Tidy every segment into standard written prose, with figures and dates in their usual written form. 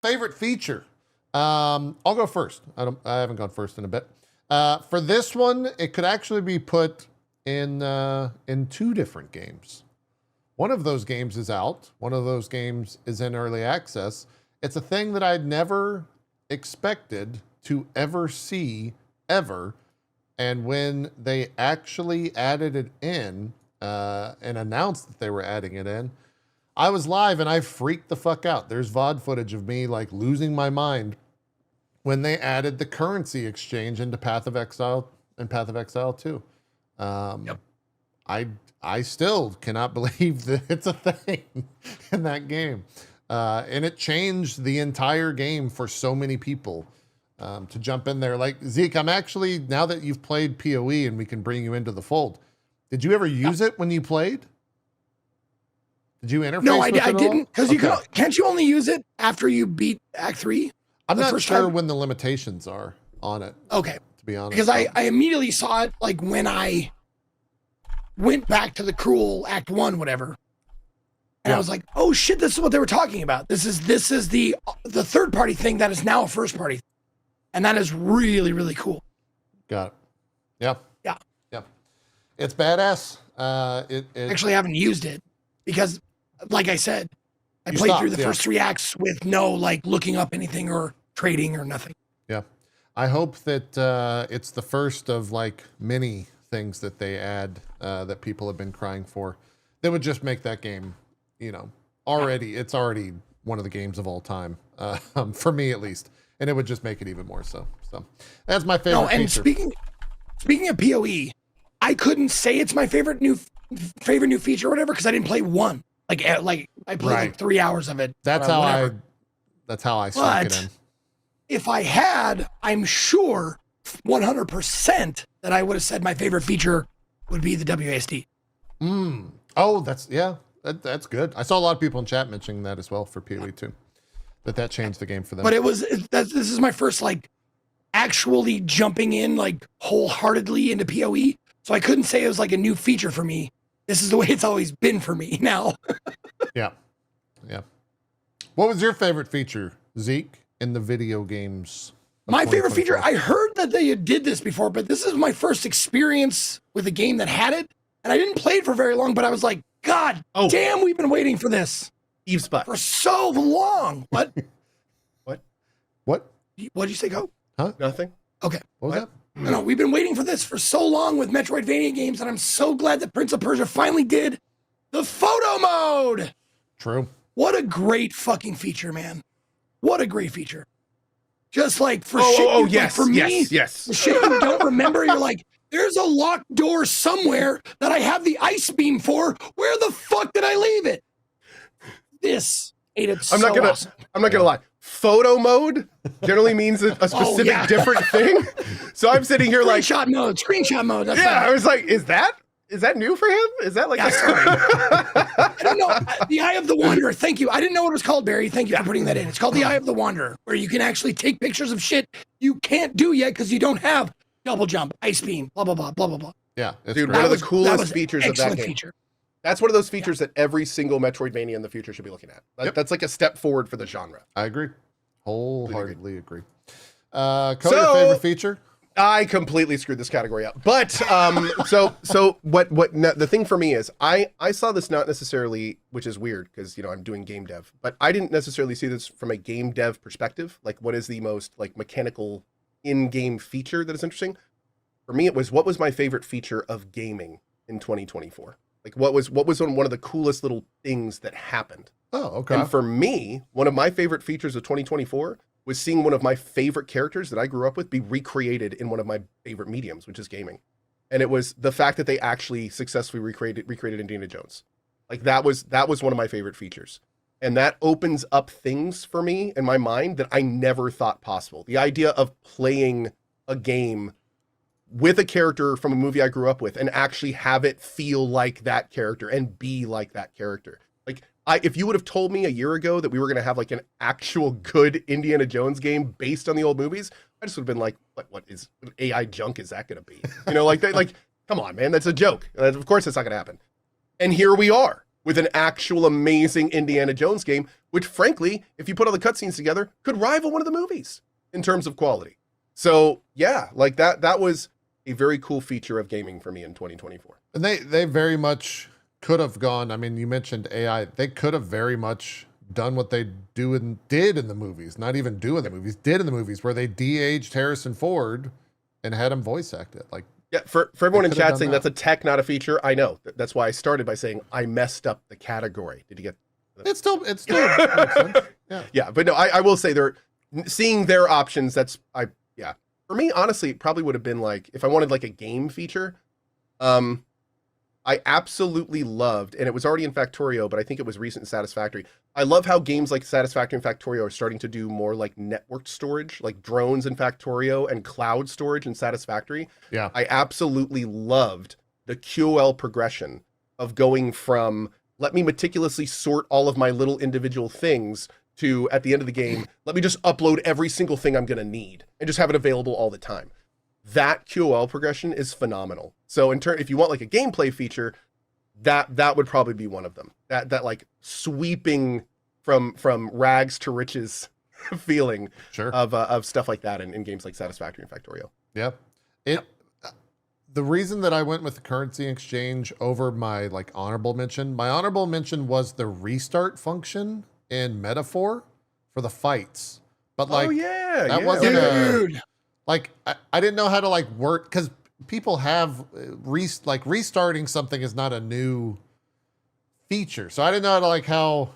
Favorite feature. I'll go first. I haven't gone first in a bit. For this one, it could actually be put in two different games. One of those games is out. One of those games is in early access. It's a thing that I'd never expected to ever see, ever. And when they actually added it in and announced that they were adding it in, I was live and I freaked the fuck out. There's VOD footage of me like losing my mind when they added the currency exchange into Path of Exile and Path of Exile 2. Yep. I still cannot believe that it's a thing in that game. And it changed the entire game for so many people to jump in there. Like, Zeke, I'm actually, now that you've played PoE and we can bring you into the fold, did you ever use it when you played? Did you interface with it? I didn't, because can't you only use it after you beat Act 3? I'm not sure when the limitations are on it. Okay. To be honest. Because I immediately saw it like when I went back to the Cruel Act 1, whatever. And I was like, oh shit, this is what they were talking about. This is the third party thing that is now a first party. And that is really, really cool. Got it. Yeah. Yeah. Yeah. It's badass. Actually, I haven't used it because, like I said, I played through the first 3 acts with no like looking up anything or trading or nothing. Yeah. I hope that it's the first of like many things that they add that people have been crying for. That would just make that game, you know, it's already one of the games of all time, for me at least. And it would just make it even more so. So that's my favorite feature. Speaking of PoE, I couldn't say it's my favorite new feature or whatever because I didn't play one. Like I played like 3 hours of it. That's how I snuck it in. If I had, I'm sure 100% that I would have said my favorite feature would be the WASD. Oh, that's good. I saw a lot of people in chat mentioning that as well for PoE too. That changed the game for them. But this is my first like actually jumping in like wholeheartedly into PoE. So I couldn't say it was like a new feature for me. This is the way it's always been for me now. Yeah. Yeah. What was your favorite feature, Zeke, in the video games? My favorite feature, I heard that they did this before, but this is my first experience with a game that had it. And I didn't play it for very long, but I was like, God damn, we've been waiting for this. Eve Spot. For so long. What? What? What'd you say, Go? Huh? Nothing. Okay. What was that? No, we've been waiting for this for so long with Metroidvania games, and I'm so glad that Prince of Persia finally did the photo mode. True. What a great fucking feature, man. What a great feature. Just like for shit. Yes. Like for me, yes. The shit you don't remember, you're like, there's a locked door somewhere that I have the ice beam for. Where the fuck did I leave it? This ate it so awesome. I'm not gonna lie. Photo mode generally means a specific different thing. So I'm sitting here like screenshot mode. That's I was like, is that new for him? Is that like I don't know. The Eye of the Wanderer. Thank you. I didn't know what it was called, Barry. Thank you for putting that in. It's called the Eye of the Wanderer, where you can actually take pictures of shit you can't do yet because you don't have double jump, ice beam, blah blah blah blah blah blah. Yeah, dude, one of the coolest features of that game. Feature. That's one of those features that every single Metroidvania in the future should be looking at. That's like a step forward for the genre. I agree. Wholeheartedly agree. Cody, your favorite feature? I completely screwed this category up. But so what the thing for me is I saw this not necessarily, which is weird because I'm doing game dev, but I didn't necessarily see this from a game dev perspective. Like what is the most like mechanical in-game feature that is interesting? For me, it was what was my favorite feature of gaming in 2024? Like what was one of the coolest little things that happened? Oh, okay. And for me, one of my favorite features of 2024 was seeing one of my favorite characters that I grew up with be recreated in one of my favorite mediums, which is gaming. And it was the fact that they actually successfully recreated Indiana Jones. Like that was one of my favorite features. And that opens up things for me in my mind that I never thought possible. The idea of playing a game with a character from a movie I grew up with and actually have it feel like that character and be like that character. Like if you would have told me a year ago that we were going to have like an actual good Indiana Jones game based on the old movies, I just would have been like, what is AI junk is that going to be? Like come on, man, that's a joke. Of course it's not going to happen. And here we are. with an actual amazing Indiana Jones game, which frankly, if you put all the cutscenes together, could rival one of the movies in terms of quality. So yeah, like that was a very cool feature of gaming for me in 2024. And they very much could have gone. I mean, you mentioned AI. They could have very much done what they did in the movies. Not even do in the movies, did in the movies, where they de-aged Harrison Ford and had him voice act it. Like, yeah, for everyone in could have chat done saying that. that's a tech, not a feature. I know. That's why I started by saying I messed up the category. Did you get? It still makes sense. Yeah. Yeah, but no, I will say seeing their options. Yeah. For me, honestly, it probably would have been like if I wanted like a game feature. I absolutely loved, and it was already in Factorio, but I think it was recent in Satisfactory. I love how games like Satisfactory and Factorio are starting to do more like networked storage, like drones in Factorio and cloud storage in Satisfactory. Yeah. I absolutely loved the QoL progression of going from let me meticulously sort all of my little individual things to at the end of the game, let me just upload every single thing I'm going to need and just have it available all the time. That QoL progression is phenomenal. So if you want like a gameplay feature, that would probably be one of them. That like sweeping from rags to riches feeling Sure. of stuff like that in games like Satisfactory and Factorio. Yep. The reason that I went with the currency exchange over my like honorable mention was the restart function in Metaphor for the fights. But like, oh yeah, that yeah. wasn't Dude. like I didn't know how to like work because people have restarting something is not a new feature, so I didn't know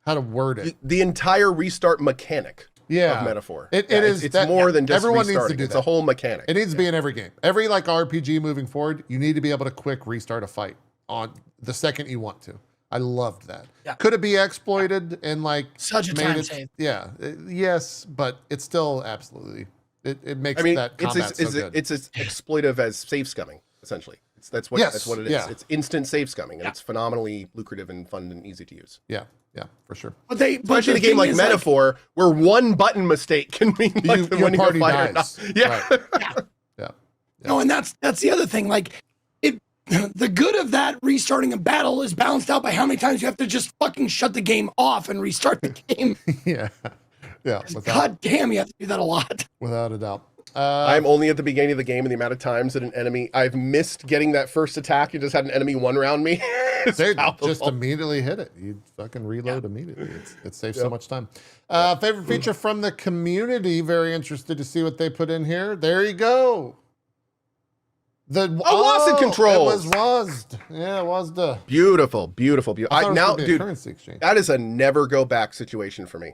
how to word it. The entire restart mechanic Yeah, of Metaphor. It Yeah, is. It's that- more than just everyone needs to restarting. do It's that. a whole mechanic. It needs to be in every game. Every like RPG moving forward, you need to be able to quick restart a fight on the second you want to. I loved that. Yeah. Could it be exploited and like Such a made time it- save. Yeah, yes, but it's still absolutely. It makes I mean, that combat so good. it's as exploitive as save scumming, essentially. That's what it is. Yeah. It's instant save scumming, and it's phenomenally lucrative and fun and easy to use. yeah, for sure. But Especially the in a game thing like is, Metaphor, where one button mistake can mean like the your winning party a fight or dies. not. Yeah. Right. Yeah. No, and that's the other thing. Like the good of that restarting a battle is balanced out by how many times you have to just fucking shut the game off and restart the game. yeah. God damn, you have to do that a lot. Without a doubt. I'm only at the beginning of the game, and the amount of times that an enemy I've missed getting that first attack and just had an enemy one round me. They just immediately hit it. You fucking reload immediately. It saves so much time. Favorite feature from the community. Very interested to see what they put in here. There you go. WASD control. It was WASD. Yeah, WASD. Beautiful. I thought it was Now, gonna be a dude, currency exchange. that is a never go back situation for me.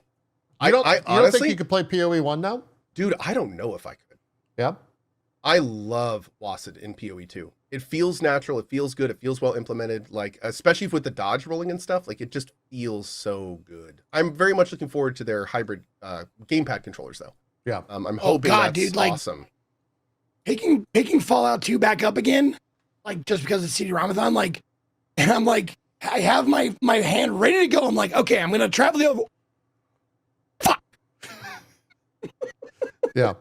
You don't honestly, think you could play PoE 1 now? dude, I don't know if I could. Yeah. I love WASD in PoE 2. It feels natural. It feels good. It feels well implemented. Like, especially with the dodge rolling and stuff, like it just feels so good. I'm very much looking forward to their hybrid gamepad controllers, though. Yeah. I'm hoping God, that's dude, like- awesome. Picking Fallout 2 back up again, like just because it's CD-ROM-a-thon, like, and I'm like, I have my hand ready to go. I'm like, okay, I'm gonna travel the over. Fuck! Yeah.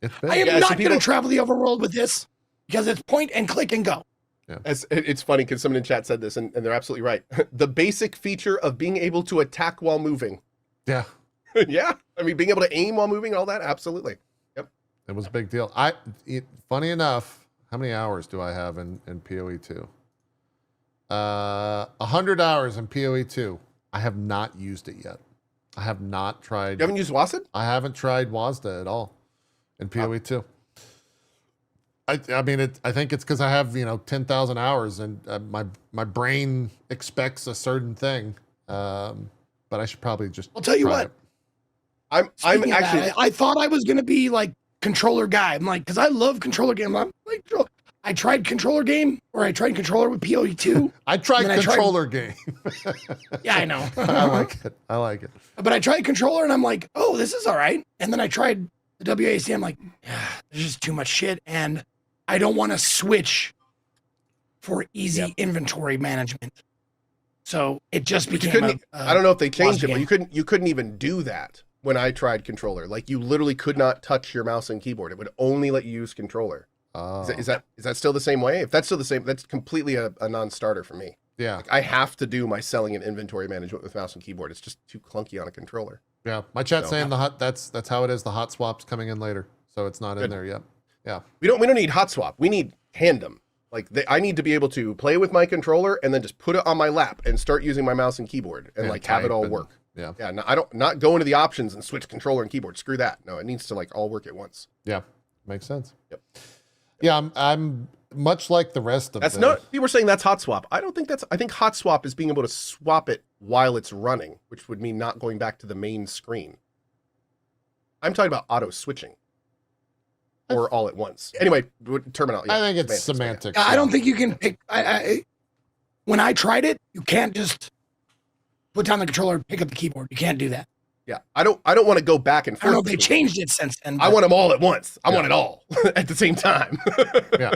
It's big. I am Yeah, not so gonna people- travel the overworld with this because it's point and click and go. It's funny because someone in chat said this, and they're absolutely right. The basic feature of being able to attack while moving. Yeah. Yeah. I mean, being able to aim while moving and all that, absolutely. It was a big deal. Funny enough, how many hours do I have in PoE 2? 100 hours in PoE 2. I have not used it yet. I have not tried. You haven't used WASD? I haven't tried WASD at all in PoE 2. I mean, I think it's because I have 10,000 hours and my brain expects a certain thing. But I should probably just. I'll tell you try what. it. I'm Speaking of actually. that, I thought I was gonna be like controller guy. I'm like, because I love controller game. I'm like, I tried controller game, or I tried controller with PoE 2. I tried And then I tried- controller game. Yeah, I know. I like it. But I tried controller and I'm like, oh, this is all right. And then I tried the WAC. I'm like, there's just too much shit. And I don't want to switch for easy inventory management. So it just You became couldn't, I don't know if they changed it, WASD but game. you couldn't even do that when I tried controller. Like you literally could not touch your mouse and keyboard. It would only let you use controller. Oh. Is that still the same way? If that's still the same, that's completely a non-starter for me. Yeah. Like, I have to do my selling and inventory management with mouse and keyboard. It's just too clunky on a controller. Yeah. My chat's So- saying that's how it is. The hot swap's coming in later. So it's not in Good. there yet. Yeah. We don't need hot swap. We need tandem. Like I need to be able to play with my controller and then just put it on my lap and start using my mouse and keyboard and like have it type all and- work. Yeah. Yeah, no, I don't not go into the options and switch controller and keyboard. Screw that. No, it needs to like all work at once. Yeah. Makes sense. Yep. Yeah. I'm much like the rest of That's the, not people are saying that's hot swap. I don't think that's I think hot swap is being able to swap it while it's running, which would mean not going back to the main screen. I'm talking about auto switching. Or all at once. Anyway, terminology. I think it's semantics. I don't think you can pick. When I tried it, you can't just put down the controller and pick up the keyboard. You can't do that. Yeah, I don't want to go back and I don't know forth. if they changed it since then. I want them all at once. I want it all at the same time. Yeah.